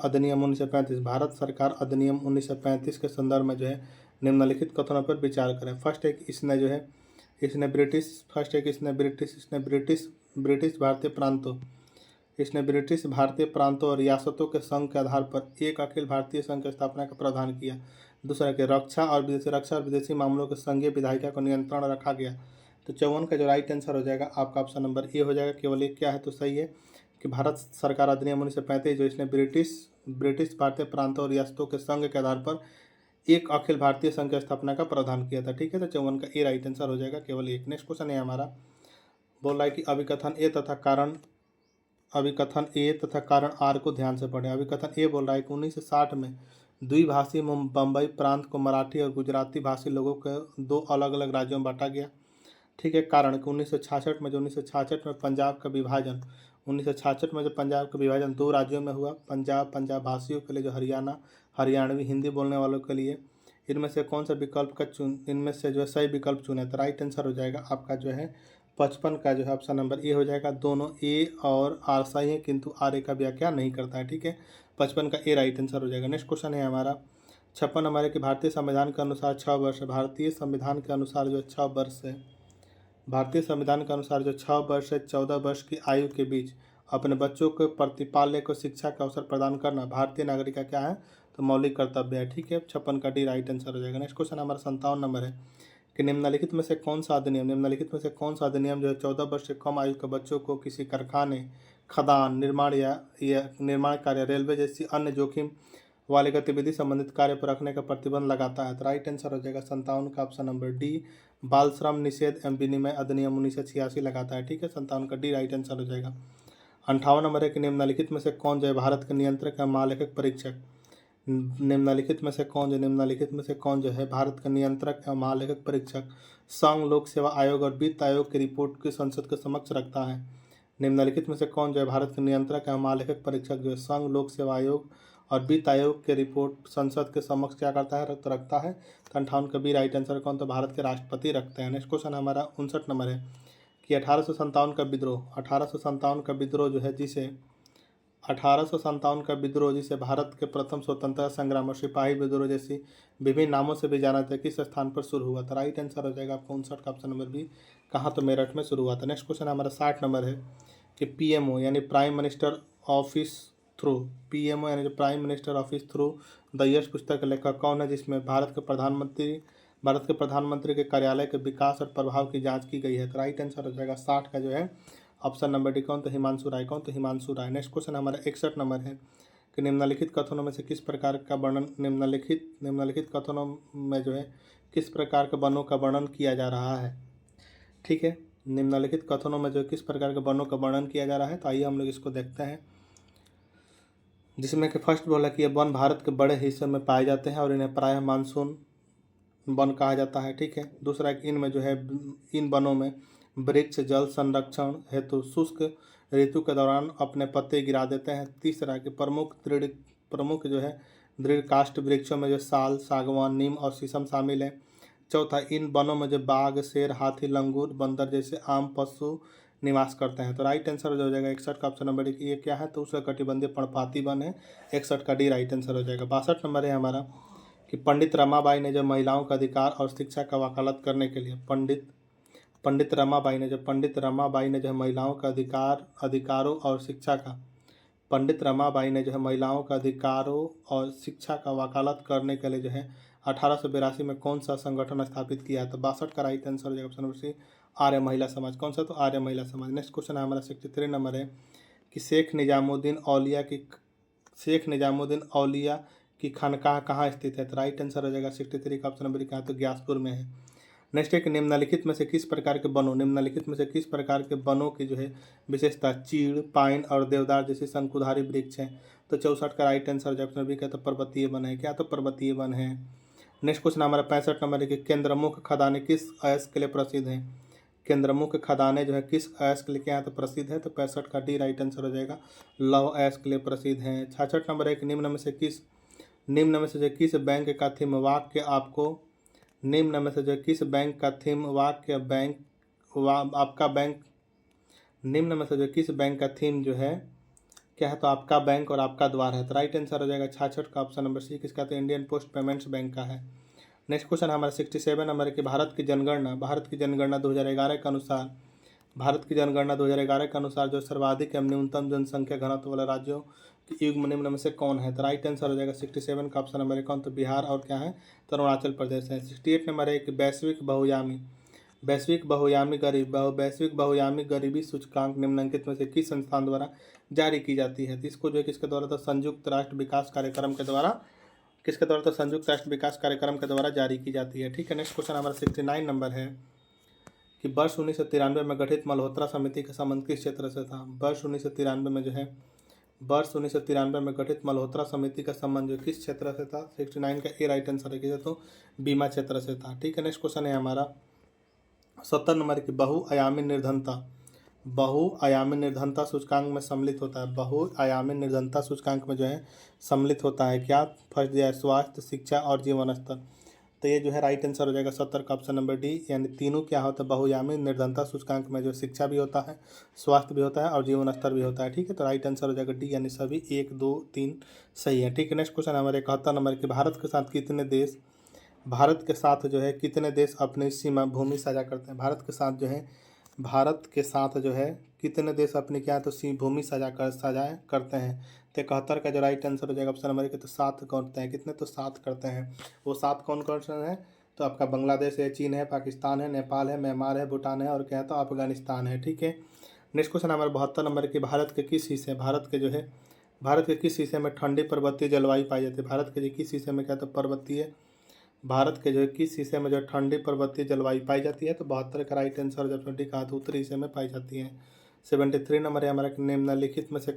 S1: अधिनियम 1935 के संदर्भ में जो है निम्नलिखित कथनों पर विचार करें। फर्स्ट है कि इसने ब्रिटिश भारतीय प्रांतों और रियासतों के संघ के आधार पर एक अखिल भारतीय संघ की स्थापना का प्रावधान किया। दूसरा कि रक्षा और विदेशी मामलों के संघीय विधायिका को नियंत्रण रखा गया। तो 54 का जो राइट आंसर हो जाएगा आपका ऑप्शन नंबर ए हो जाएगा। केवल एक क्या है, तो सही है कि भारत सरकार अधिनियम 1935 जो इसने ब्रिटिश भारतीय प्रांतों और रियासतों के संघ के आधार पर एक अखिल भारतीय संघ की स्थापना का प्रावधान किया था। ठीक है, तो 54 का ए राइट आंसर हो जाएगा केवल एक। नेक्स्ट क्वेश्चन है हमारा, बोल रहा है कि अभिकथन ए तथा कारण आर को ध्यान से पढ़ें। अभिकथन ए बोल रहा है कि 1960 में द्विभाषी बम्बई प्रांत को मराठी और गुजराती भाषी लोगों के दो अलग अलग राज्यों में बांटा गया। ठीक है, कारण कि 1966 में पंजाब का विभाजन 1966 में जब पंजाब का विभाजन 2 राज्यों में हुआ, पंजाब भाषियों के लिए जो हरियाणा हरियाणवी हिंदी बोलने वालों के लिए, इनमें से कौन सा विकल्प का इनमें से जो है सही विकल्प चुने। तो राइट आंसर हो जाएगा आपका जो है 55 का जो है ऑप्शन नंबर ए हो जाएगा। दोनों ए और आर सही है, किंतु आर ए का व्याख्या नहीं करता है। ठीक है, 55 का ए राइट आंसर हो जाएगा। नेक्स्ट क्वेश्चन है हमारा 56 नंबर है कि भारतीय संविधान के अनुसार 6 वर्ष है। भारतीय संविधान के अनुसार जो 6 वर्ष है, भारतीय संविधान के अनुसार जो 6 वर्ष से 14 वर्ष की आयु के बीच अपने बच्चों को प्रतिपाल्य को शिक्षा का अवसर प्रदान करना भारतीय नागरिक का क्या है, तो मौलिक कर्तव्य है। ठीक है, 56 का डी राइट आंसर हो जाएगा। नेक्स्ट क्वेश्चन हमारा 57 नंबर है कि निम्नलिखित में से कौन सा अधिनियम जो है 14 वर्ष से कम आयु के बच्चों को किसी कारखाने, खदान, निर्माण या निर्माण कार्य, रेलवे जैसी अन्य जोखिम वाले गतिविधि संबंधित कार्य पर रखने का प्रतिबंध लगाता है। तो राइट आंसर हो जाएगा 57 का ऑप्शन नंबर डी, बाल श्रम निषेध एवं विनिमय अधिनियम 1986 लगाता है। ठीक है, 57 का डी राइट आंसर हो जाएगा। 58 नंबर है कि निम्नलिखित में से कौन जो है भारत के नियंत्रक या महालेखक परीक्षक, निम्नलिखित में से कौन जो है भारत का नियंत्रक एवं महालेखक परीक्षक संघ लोक सेवा आयोग और वित्त आयोग की रिपोर्ट की संसद के समक्ष रखता है। निम्नलिखित में से कौन जो है भारत के नियंत्रक एवं महालेखक परीक्षक जो है संघ लोक सेवा आयोग और वित्त आयोग के रिपोर्ट संसद के समक्ष क्या करता है, रखता है। तो 58 का बी राइट आंसर कौन, तो भारत के राष्ट्रपति रखते हैं। नेक्स्ट क्वेश्चन हमारा 59 नंबर है कि 1857 का विद्रोह जो है जिसे 1857 का विद्रोह जिसे भारत के प्रथम स्वतंत्रता संग्राम और सिपाही विद्रोह जैसी विभिन्न नामों से भी जाना जाता है, किस स्थान पर शुरू हुआ था। राइट आंसर हो जाएगा आपका 59 का ऑप्शन नंबर बी, कहाँ, तो मेरठ में शुरू हुआ था। नेक्स्ट क्वेश्चन हमारा 60 नंबर है कि पीएमओ यानी prime minister office through, PMO यानी जो prime minister office through the यश पुस्तक का लेखक कौन है, जिसमें भारत के प्रधानमंत्री के कार्यालय के विकास और प्रभाव की जांच की गई है। तो राइट आंसर हो जाएगा 60 का जो है ऑप्शन नंबर डी, कौन, तो हिमांशु राय। नेक्स्ट क्वेश्चन हमारा 61 नंबर है कि निम्नलिखित कथनों में से किस प्रकार का वर्णन, निम्नलिखित कथनों में जो है किस प्रकार के वनों का वर्णन किया जा रहा है। ठीक है, निम्नलिखित कथनों में जो किस प्रकार के वनों का वर्णन किया जा रहा है, तो आइए हम लोग इसको देखते हैं। जिसमें कि फर्स्ट बोला कि ये वन भारत के बड़े हिस्से में पाए जाते हैं और इन्हें प्रायः मानसून वन कहा जाता है। ठीक है, दूसरा इनमें जो है इन वनों में वृक्ष जल संरक्षण हेतु शुष्क ऋतु के दौरान अपने पत्ते गिरा देते हैं। तीसरा कि प्रमुख जो है दृढ़ काष्ठ वृक्षों में जो साल, सागवान, नीम और शीशम शामिल है। चौथा, इन वनों में जो बाघ, शेर, हाथी, लंगूर, बंदर जैसे आम पशु निवास करते हैं। तो राइट आंसर हो जाएगा 61 का ऑप्शन नंबर ये क्या है, तो उसका कटिबंधीय पर्णपाती वन है। 61 का डी राइट आंसर हो जाएगा। 62 नंबर है हमारा कि पंडित रमाबाई ने जब महिलाओं का अधिकार और शिक्षा का वकालत करने के लिए पंडित रमाबाई ने जो महिलाओं का अधिकारों और शिक्षा का वकालत करने के लिए जो है 1882 में कौन सा संगठन स्थापित किया। तो 62 का राइट आंसर हो जाएगा ऑप्शन नंबर सी, आर्य महिला समाज। कौन सा, तो आर्य महिला समाज। नेक्स्ट क्वेश्चन है हमारा 63 नंबर है कि शेख निजामुद्दीन औलिया की खानकाह कहाँ स्थित है। तो राइट आंसर हो जाएगा 63 का ऑप्शन नंबर कहाँ, तो ग्यासपुर में है। नेक्स्ट है कि निम्नलिखित में से किस प्रकार के वनों की जो है विशेषता चीड़, पाइन और देवदार जैसे शंकुधारी वृक्ष हैं। तो 64 का राइट आंसर ऑप्शन बी क्या, तो पर्वतीय वन है। क्या, तो पर्वतीय वन है। नेक्स्ट क्वेश्चन हमारा 65 नंबर है कि केंद्रमुख खदानें किस अयस्क के लिए प्रसिद्ध हैं। केंद्रमुख खदानें जो है किस अयस्क के लिए क्या है, तो प्रसिद्ध है। तो 65 का डी राइट आंसर हो जाएगा, लौह अयस्क के लिए प्रसिद्ध हैं। 66 नंबर है कि निम्न में से किस बैंक का थीम वाक्य जो है क्या है, तो आपका बैंक और आपका द्वार है। तो राइट आंसर हो जाएगा 66 का ऑप्शन नंबर सी, किसका, तो इंडियन पोस्ट पेमेंट्स बैंक का है। नेक्स्ट क्वेश्चन हमारा 67 नंबर है कि भारत की जनगणना 2011 के अनुसार जो सर्वाधिक एवं न्यूनतम जनसंख्या घनत्व वाले राज्यों की युग्म निम्न में से कौन है। तो राइट आंसर हो जाएगा 67 का ऑप्शन नंबर कौन, तो बिहार और क्या है, तो अरुणाचल प्रदेश है। 68 नंबर है कि वैश्विक बहुयामी गरीबी सूचकांक निम्नलिखित में से किस संस्थान द्वारा जारी की जाती है। तो इसको जो है किसके द्वारा, तो संयुक्त राष्ट्र विकास कार्यक्रम के द्वारा जारी की जाती है। ठीक है, नेक्स्ट क्वेश्चन हमारा 69 नंबर है कि वर्ष 1993 में गठित मल्होत्रा समिति का संबंध किस क्षेत्र से था। वर्ष 1993 में गठित मल्होत्रा समिति का संबंध जो किस क्षेत्र से था। 69 का ए राइट आंसर है, तो बीमा क्षेत्र से था। ठीक है, नेक्स्ट क्वेश्चन है हमारा 70 नंबर की बहुआयामी निर्धनता बहुआयामी निर्धनता सूचकांक में सम्मिलित होता है। बहुआयामी निर्धनता सूचकांक में जो है सम्मिलित होता है क्या? फर्स्ट दिया है स्वास्थ्य, शिक्षा और जीवन स्तर। तो ये जो है राइट आंसर हो जाएगा 70 का ऑप्शन नंबर डी। यानी तीनों क्या होता है? बहुआयामी निर्धनता सूचकांक में जो शिक्षा भी होता है, स्वास्थ्य भी होता है और जीवन स्तर भी होता है। ठीक है, तो राइट आंसर हो जाएगा डी, यानी सभी 1, 2, 3 सही है। ठीक है, नेक्स्ट क्वेश्चन हमारे 71 नंबर के भारत के साथ जो है कितने देश अपनी सीमा भूमि साझा करते हैं? भारत के साथ जो है कितने देश अपनी क्या है तो भूमि साझा करते हैं। तो 71 का जो राइट आंसर हो जाएगा ऑप्शन नंबर 1 तो 7 करते हैं। कितने? तो 7 करते हैं। वो 7 कौन कौन से हैं? तो आपका बांग्लादेश है, चीन है, पाकिस्तान है, नेपाल है, म्यांमार है, भूटान है और क्या है तो अफगानिस्तान है। ठीक है, नेक्स्ट क्वेश्चन हमारे 72 नंबर के भारत के किस हिस्से में ठंडी पर्वतीय जलवायु पाई जाती है? भारत के किस हिस्से में क्या तो भारत के जो है किस हिस्से में जो ठंडी पर्वतीय जलवायु पाई जाती है? तो 72 का राइट आंसर जब 20 कहा तो उत्तरी हिस्से में पाई जाती है। 73 नंबर है हमारा निम्नलिखित में से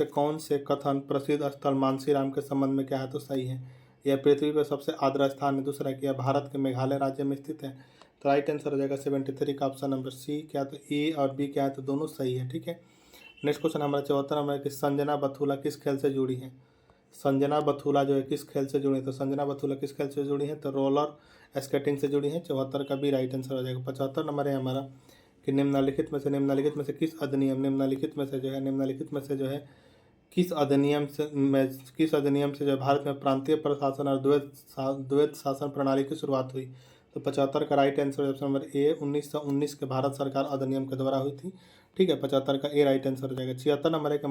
S1: कौन से कथन प्रसिद्ध स्थल मानसीराम के संबंध में क्या है तो सही है? यह पृथ्वी पर सबसे आर्द्र स्थान है। दूसरा क्या? भारत के मेघालय राज्य में स्थित है। तो राइट आंसर हो जाएगा 73 का ऑप्शन नंबर सी। क्या तो ए और बी क्या है तो दोनों सही है। ठीक है, नेक्स्ट क्वेश्चन हमारा 74 नंबर की संजना बथुला किस खेल से जुड़ी है? संजना बथुला जो है किस खेल से जुड़ी है? तो संजना बथुला किस खेल से जुड़ी है? तो रोलर स्केटिंग से जुड़ी है। 74 का भी राइट आंसर हो जाएगा। 75 नंबर है हमारा कि निम्नलिखित में से किस अधिनियम किस अधिनियम से जो है भारत में प्रांतीय प्रशासन और द्वैत शासन प्रणाली की शुरुआत हुई? तो 75 का right answer option number A 1919 के भारत सरकार अधिनियम के द्वारा हुई थी। ठीक है, 75 का ए राइट आंसर हो जाएगा। 76 नंबर है कि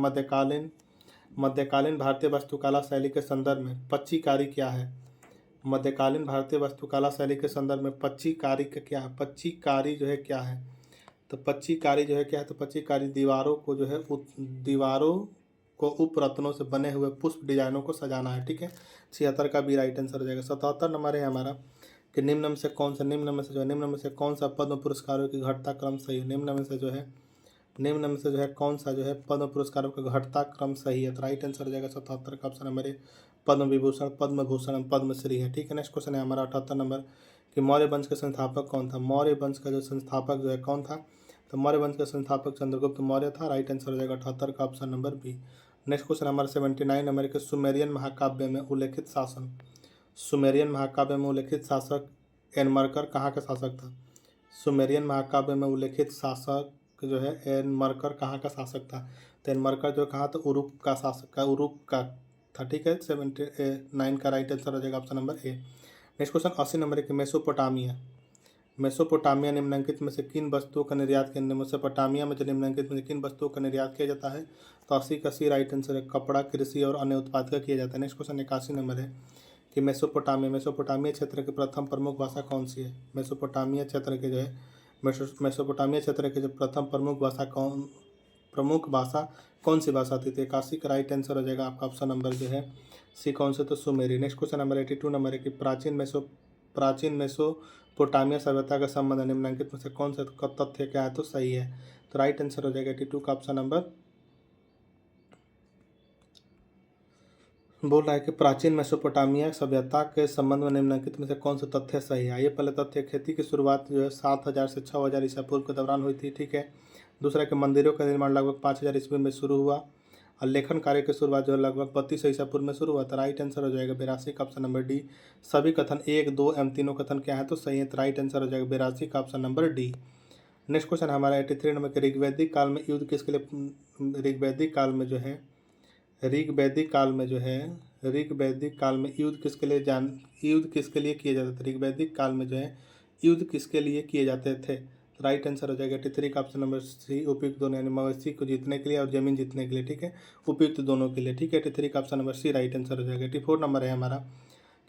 S1: मध्यकालीन भारतीय वास्तुकला शैली के संदर्भ में पच्चीकारी क्या है? मध्यकालीन भारतीय वास्तुकला शैली के संदर्भ में पच्चीकारी का क्या है? पच्चीकारी जो है क्या है? तो पच्चीकारी जो है क्या है? तो पच्चीकारी दीवारों को उपरत्नों से बने हुए पुष्प डिजाइनों को सजाना है। ठीक है, 76 का भी राइट आंसर हो जाएगा। 77 नंबर है हमारा कि निम्न में से कौन सा पद्म पुरस्कारों की घटता क्रम सही है? निम्न में से जो है कौन सा जो है पद्म पुरस्कारों का घटता क्रम सही है? तो राइट आंसर हो जाएगा 77 का option number A Padma Vibhushan, Padma Bhushan, Padmashri है। ठीक है, नेक्स्ट क्वेश्चन है हमारा 78 नंबर कि मौर्य वंश का संस्थापक कौन था? मौर्य वंश का जो संस्थापक जो है कौन था? तो मौर्य वंश का संस्थापक चंद्रगुप्त मौर्य था। राइट आंसर हो जाएगा 78 का option number B. Next question हमारा 79 नंबर के सुमेरियन महाकाव्य में उल्लेखित शासक एनमरकर कहाँ का शासक था? सुमेरियन महाकाव्य में उल्लेखित शासक जो है एनमरकर कहाँ का शासक था? तो एनमरकर जो कहा तो उरुक का था। ठीक है, 79 का राइट आंसर हो जाएगा option number A. Next question 80 number है कि मेसोपोटामिया निम्नलिखित में से किन वस्तुओं का निर्यात किया? मेसोपोटामिया में जो निम्नलिखित में से किन वस्तुओं का निर्यात किया जाता है? तो 80 का सी राइट आंसर है कपड़ा, कृषि और अन्य उत्पाद का किया जाता है। नेक्स्ट क्वेश्चन 81 नंबर है कि मेसोपोटामिया क्षेत्र की प्रथम प्रमुख भाषा कौन सी है? मेसोपोटामिया क्षेत्र के जो प्रथम प्रमुख भाषा कौन सी भाषा थी? तो 81 का राइट आंसर हो जाएगा आपका ऑप्शन नंबर जो है सी कौन से तो सुमेरी। नेक्स्ट क्वेश्चन नंबर 82 नंबर है कि प्राचीन मेसोपोटामिया सभ्यता का संबंध निम्नलिखित में से कौन सा तथ्य क्या है तो सही है? तो राइट आंसर हो जाएगा 82 का ऑप्शन नंबर बोल रहा है कि प्राचीन मेसोपोटामिया सभ्यता के संबंध में निम्नलिखित में से कौन सा तथ्य सही है? ये पहले तथ्य खेती की शुरुआत जो है 7000 से 6000 ईसा पूर्व के दौरान हुई थी। ठीक है, दूसरा कि मंदिरों का निर्माण लगभग 5000 ईस्वी में शुरू हुआ और लेखन कार्य की शुरुआत जो है लगभग 3200 ईसा पूर्व में शुरू हुआ। तो राइट आंसर हो जाएगा 82 का ऑप्शन नंबर डी। सभी कथन 1, 2 एवं तीनों कथन क्या है तो सही है? तो राइट आंसर हो जाएगा 82 का option number D. Next question हमारा 83 नंबर के ऋग्वैदिक काल में युद्ध किसके लिए ऋग्वैदिक काल में युद्ध किसके लिए किए जाते थे? ऋग्वैदिक काल में जो है युद्ध किसके लिए किए जाते थे? राइट आंसर हो जाएगा 83 का ऑप्शन नंबर सी उपयुक्त दोनों, यानी मवेशी को जीतने के लिए और जमीन जीतने के लिए। ठीक है, उपयुक्त दोनों के लिए। ठीक है, 83 का option number C right answer हो जाएगा। 84 नंबर है हमारा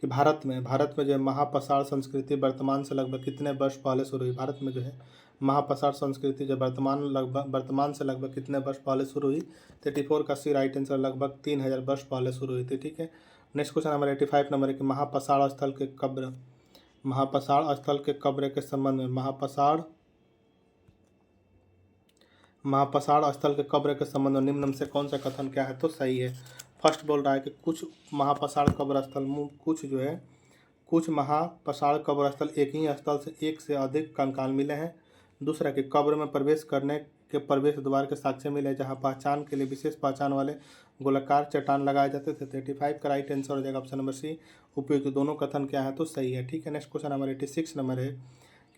S1: कि भारत में जो है महापसार संस्कृति वर्तमान से लगभग कितने वर्ष पहले शुरू हुई? भारत में जो है महापसार संस्कृति जो वर्तमान से लगभग कितने वर्ष पहले शुरू हुई? 84 का सी राइट आंसर लगभग 3000 वर्ष पहले शुरू हुई थी। ठीक है, नेक्स्ट क्वेश्चन हमारा 85 नंबर है कि महापसार स्थल के कब्र के संबंध में महापसार स्थल के कब्र के संबंध में निम्न में से कौन सा कथन क्या है तो सही है? फर्स्ट बोल रहा है कि कुछ महापसार कब्र स्थल एक ही स्थल से एक से अधिक कंकाल मिले हैं। दूसरा कि कब्र में प्रवेश करने के प्रवेश द्वार के साक्ष्य मिले जहाँ पहचान के लिए विशेष पहचान वाले गोलाकार चट्टान लगाए जाते थे। 35 का राइट आंसर हो जाएगा ऑप्शन नंबर सी। उपयुक्त दोनों कथन क्या है तो सही है। ठीक है, नेक्स्ट क्वेश्चन नंबर 86 नंबर है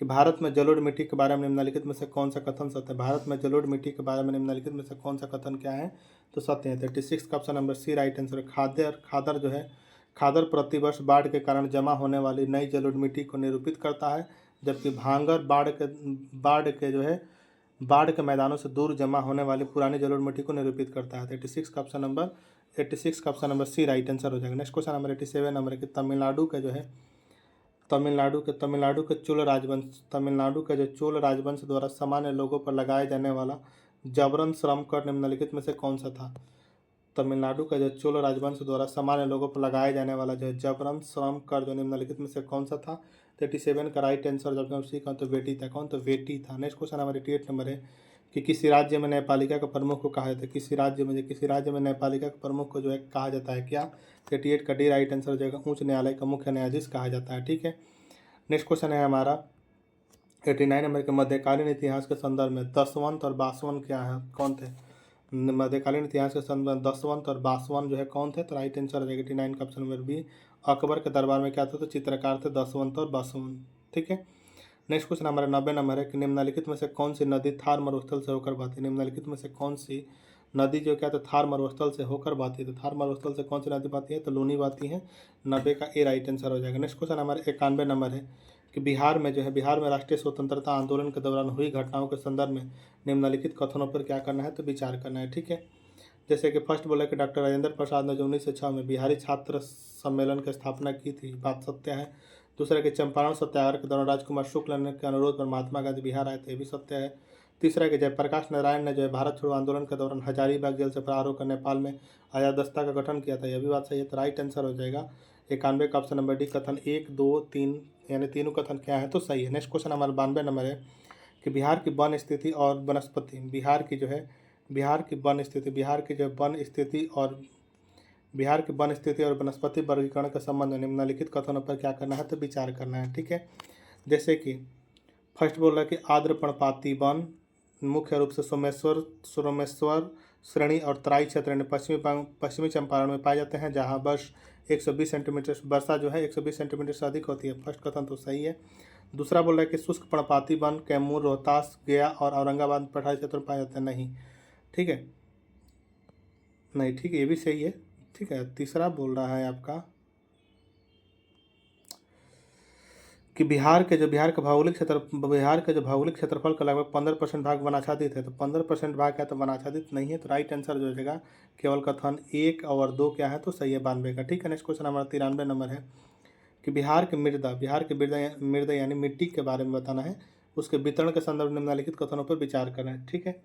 S1: कि भारत में जलोढ़ मिट्टी के बारे में निम्नलिखित में से कौन सा कथन सत्य है। भारत में जलोढ़ मिट्टी के बारे में निम्नलिखित में से कौन सा कथन क्या है तो सत्य है। 36 का option number C right answer है। खादर जो है खादर प्रतिवर्ष बाढ़ के कारण जमा होने वाली नई जलोढ़ मिट्टी को निरूपित करता है, जबकि भांगर बाढ़ के मैदानों से दूर जमा होने वाली पुरानी जलोढ़ मिट्टी को निरूपित करता है। 86 का option number C right answer हो जाएगा। नेक्स्ट क्वेश्चन नंबर 87 नंबर है कि तमिलनाडु के जो चोल राजवंश द्वारा सामान्य लोगों पर लगाए जाने वाला जबरन श्रम कर निम्नलिखित में से कौन सा था। तमिलनाडु का जो चोल राजवंश द्वारा सामान्य लोगों पर लगाए जाने वाला जो जबरन श्रम कर जो निम्नलिखित में से कौन सा था। 37 का राइट आंसर जब हम सी कौन तो वेटी था। कौन तो वेटी था। नेक्स्ट क्वेश्चन नंबर 88 नंबर है कि किसी राज्य में न्यायपालिका का प्रमुख को कहा जाता है। किसी राज्य में न्यायपालिका के प्रमुख को जो है कहा जाता है क्या। 38 का डी राइट आंसर हो जाएगा उच्च न्यायालय का मुख्य न्यायाधीश कहा जाता है। ठीक है, नेक्स्ट क्वेश्चन है हमारा 89 नंबर के मध्यकालीन इतिहास के संदर्भ में दसवंत और बासवन क्या है कौन थे। मध्यकालीन इतिहास के संदर्भ में दसवंत और बासवन जो है कौन थे तो राइट आंसर हो जाएगा 89 का ऑप्शन नंबर बी। अकबर के दरबार में क्या थे तो चित्रकार थे दसवंत और बासवन। ठीक है, नेक्स्ट क्वेश्चन हमारा 90 नंबर है कि निम्नलिखित में से कौन सी नदी थार मरुस्थल से होकर बहती है। निम्नलिखित में से कौन सी नदी जो क्या तो थार मरुस्थल से होकर बहती है। तो थार मरुस्थल से कौन सी नदी बहती है तो लूनी बहती है। 90 का ए राइट आंसर हो जाएगा। नेक्स्ट क्वेश्चन हमारे 91 नंबर है कि बिहार में राष्ट्रीय स्वतंत्रता आंदोलन के दौरान हुई घटनाओं के संदर्भ में निम्नलिखित कथनों पर क्या करना है तो विचार करना है। ठीक है, जैसे कि फर्स्ट बोला कि डॉक्टर राजेंद्र प्रसाद ने जो 1906 में बिहारी छात्र सम्मेलन की स्थापना की थी, बात सत्य है। दूसरा कि चंपारण सत्याग्रह के दौरान राजकुमार शुक्ल के अनुरोध पर महात्मा गांधी बिहार आए थे, ये भी सत्य है। तीसरा कि जयप्रकाश नारायण ने जो है भारत छोड़ो आंदोलन के दौरान हजारीबाग जेल से फरार होकर नेपाल में आजाद दस्ता का गठन किया था, यह भी बात सही है। तो राइट आंसर हो जाएगा 91 का ऑप्शन नंबर डी। कथन 1, 2, 3 यानी तीनों कथन क्या है तो सही है। नेक्स्ट क्वेश्चन हमारा 92 नंबर है कि बिहार की वन स्थिति और वनस्पति बिहार की वन स्थिति और वनस्पति वर्गीकरण के संबंध में निम्नलिखित कथनों पर क्या करना है तो विचार करना है। ठीक है, जैसे कि फर्स्ट बोल रहा है कि आर्द्र पर्णपाती वन मुख्य रूप से सोमेश्वर श्रेणी और तराई क्षेत्र में पश्चिमी चंपारण में पाए जाते हैं, जहां वर्ष 120 सेंटीमीटर वर्षा जो है 120 सेंटीमीटर से अधिक होती है। फर्स्ट कथन तो सही है। दूसरा बोल रहा है कि शुष्क पर्णपाती वन कैमूर, रोहतास, गया और औरंगाबाद पठारी क्षेत्र में पाए जाते हैं। नहीं, ठीक है, नहीं ठीक है, ये भी सही है। ठीक है, तीसरा बोल रहा है आपका कि बिहार के जो भौगोलिक क्षेत्रफल का लगभग 15% भाग वनाच्छादित है। तो 15% भाग क्या तो वनाच्छादित नहीं है। तो राइट आंसर जो हो जाएगा केवल कथन 1 और 2 क्या है तो सही है 92 का। ठीक है, नेक्स्ट क्वेश्चन हमारा 93 नंबर है कि बिहार के मृदा यानी मिट्टी के बारे में बताना है, उसके वितरण के संदर्भ में निम्नलिखित कथनों पर विचार करना है। ठीक है,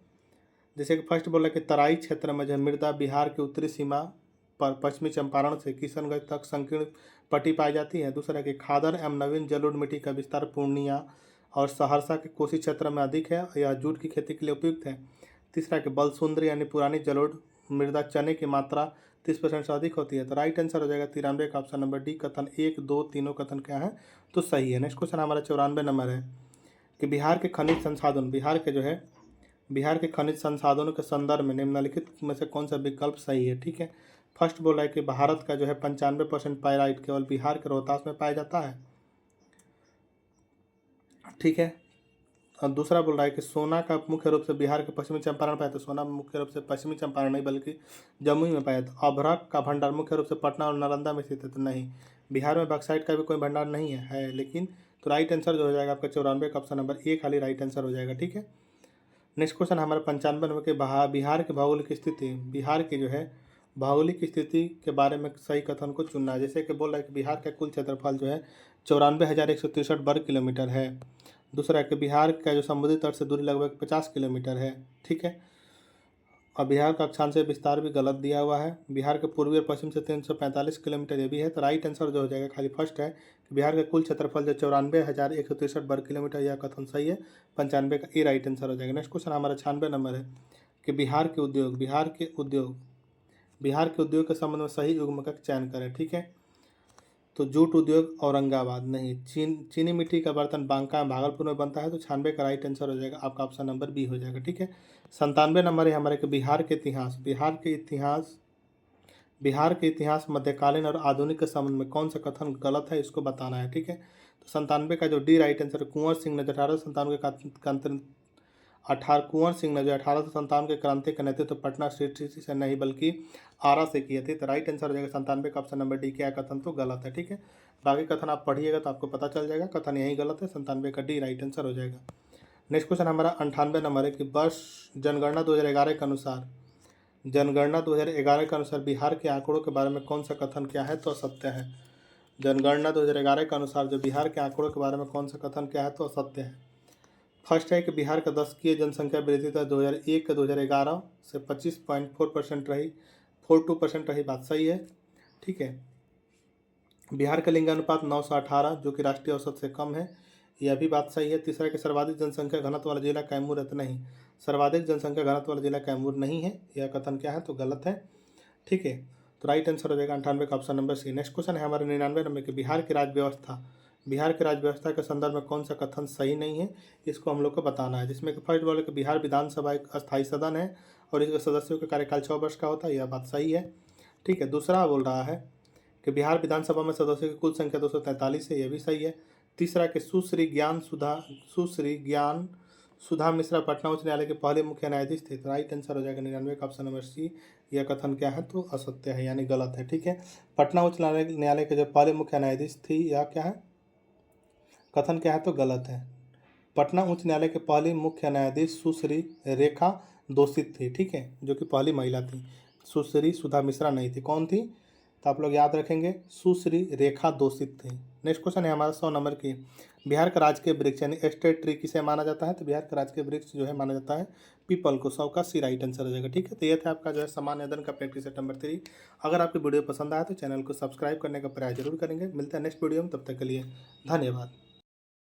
S1: जैसे कि फर्स्ट बोला कि तराई क्षेत्र में जो मृदा बिहार की उत्तरी सीमा पर पश्चिमी चंपारण से किशनगंज तक संकीर्ण पट्टी पाई जाती है। दूसरा कि खादर एवं नवीन जलोढ़ मिट्टी का विस्तार पूर्णिया और सहरसा के कोसी क्षेत्र में अधिक है, यह जूट की खेती के लिए उपयुक्त है। तीसरा कि बलसुंद्र यानी पुरानी जलोढ़ मृदा चने की मात्रा 30% से अधिक होती है। तो राइट आंसर हो जाएगा 93 का ऑप्शन नंबर डी। कथन 1, 2, तीनों कथन क्या है तो सही है। नेक्स्ट क्वेश्चन हमारा 94 नंबर है कि बिहार के खनिज संसाधनों के संदर्भ में निम्नलिखित में से कौन सा विकल्प सही है। ठीक है, फर्स्ट बोला है कि भारत का जो है 95% पाइराइट केवल बिहार के रोहतास में पाया जाता है। ठीक है, और दूसरा बोल रहा है कि सोना का मुख्य रूप से बिहार के पश्चिमी चंपारण पाया, तो सोना मुख्य रूप से पश्चिमी चंपारण नहीं बल्कि जमुई में पाया। तो अभ्रक का भंडार मुख्य रूप से पटना और नालंदा में स्थित है। तो नहीं, बिहार में बक्साइट का भी कोई भंडार नहीं है लेकिन तो राइट आंसर जो हो जाएगा आपका 94 का ऑप्शन नंबर ए खाली राइट आंसर हो जाएगा। ठीक है, नेक्स्ट क्वेश्चन हमारे 95 नंबर के बिहार की भौगोलिक स्थिति के बारे में सही कथन को चुनना है। जैसे कि बोल रहा है कि बिहार का कुल क्षेत्रफल जो है 94,163 वर्ग किलोमीटर है। दूसरा है कि बिहार का जो समुद्री तट से दूरी लगभग 50 किलोमीटर है। ठीक है, और बिहार का अक्षांशीय विस्तार भी गलत दिया हुआ है। बिहार के पूर्वी और पश्चिम से 345 किलोमीटर ये भी है। तो राइट आंसर जो हो जाएगा खाली फर्स्ट है कि बिहार का कुल क्षेत्रफल जो 94,163 वर्ग किलोमीटर, यह कथन सही है। 95 का ए राइट आंसर हो जाएगा। नेक्स्ट क्वेश्चन हमारा 96 नंबर है कि बिहार के उद्योग के संबंध में सही युग्म का चयन करें। ठीक है, तो जूट उद्योग औरंगाबाद नहीं। चीनी मिट्टी का बर्तन बांका भागलपुर में बनता है, तो 96 का राइट आंसर हो जाएगा आपका ऑप्शन नंबर बी हो जाएगा। ठीक है, 97 नंबर है हमारे के बिहार के इतिहास। बिहार के इतिहास मध्यकालीन और आधुनिक के संबंध में कौन सा कथन गलत है, इसको बताना है। ठीक है, तो 97 का जो D right answer, Kunwar Singh ने 1897 कुंवर सिंह ने जो 1857 के क्रांति का नेतृत्व पटना सिटी से नहीं बल्कि आरा से किए थे। तो राइट आंसर हो जाएगा 97 का ऑप्शन नंबर डी। क्या कथन तो गलत है। ठीक है, बाकी कथन आप पढ़िएगा तो आपको पता चल जाएगा, कथन यही गलत है, 97 का डी राइट आंसर हो जाएगा। नेक्स्ट क्वेश्चन हमारा 98 नंबर है कि वर्ष जनगणना 2011 के अनुसार बिहार के आंकड़ों के बारे में कौन सा कथन क्या है तो असत्य है। जनगणना 2011 के अनुसार जो बिहार के आंकड़ों के बारे में कौन सा कथन क्या है तो असत्य है। फर्स्ट है कि बिहार का दशकीय जनसंख्या वृद्धि दर 2001 के 2011 से 25.4% रही, 42% रही, बात सही है। ठीक है, बिहार का लिंगानुपात 918 जो कि राष्ट्रीय औसत से कम है, यह भी बात सही है। तीसरा कि सर्वाधिक जनसंख्या घनत्व वाला जिला कैमूर है, तो नहीं, सर्वाधिक जनसंख्या घनत्व वाला जिला कैमूर नहीं है, यह कथन क्या है तो गलत है। ठीक है, तो राइट आंसर हो जाएगा 98 का option number C. Next question है हमारे 99 नंबर के बिहार की राज्य व्यवस्था के संदर्भ में कौन सा कथन सही नहीं है, इसको हम लोग को बताना है। जिसमें कि फर्स्ट बोले कि बिहार विधानसभा एक अस्थायी सदन है और इसके सदस्यों का कार्यकाल 6 वर्ष का होता है, यह बात सही है। ठीक है, दूसरा बोल रहा है कि बिहार विधानसभा में सदस्यों की कुल संख्या 243 है, यह भी सही है। तीसरा कि सुश्री ज्ञान सुधा मिश्रा पटना उच्च न्यायालय के पहले मुख्य न्यायाधीश थे, तो राइट आंसर हो जाएगा 99 का ऑप्शन नंबर सी। यह कथन क्या है तो असत्य है, यानी गलत है। ठीक है, पटना उच्च न्यायालय के जो पहले मुख्य न्यायाधीश थी, यह क्या है कथन क्या है तो गलत है। पटना उच्च न्यायालय के पहली मुख्य न्यायाधीश सुश्री रेखा दोषित थी। ठीक है, जो कि पहली महिला थी, सुश्री सुधा मिश्रा नहीं थी। कौन थी तो आप लोग याद रखेंगे, सुश्री रेखा दोषित थी। नेक्स्ट क्वेश्चन है हमारा 100 नंबर की, बिहार का राजकीय वृक्ष यानी स्टेट ट्री किसे माना जाता है, तो बिहार का राजकीय वृक्ष जो है माना जाता है पीपल को। 100 का सी राइट आंसर हो जाएगा। ठीक है, तो ये था आपका जो है सामान्य अध्ययन का प्रैक्टिस सेट नंबर 3। अगर आपकी वीडियो पसंद आया तो चैनल को सब्सक्राइब करने का प्रयास जरूर करेंगे। मिलता है नेक्स्ट वीडियो में, तब तक के लिए धन्यवाद।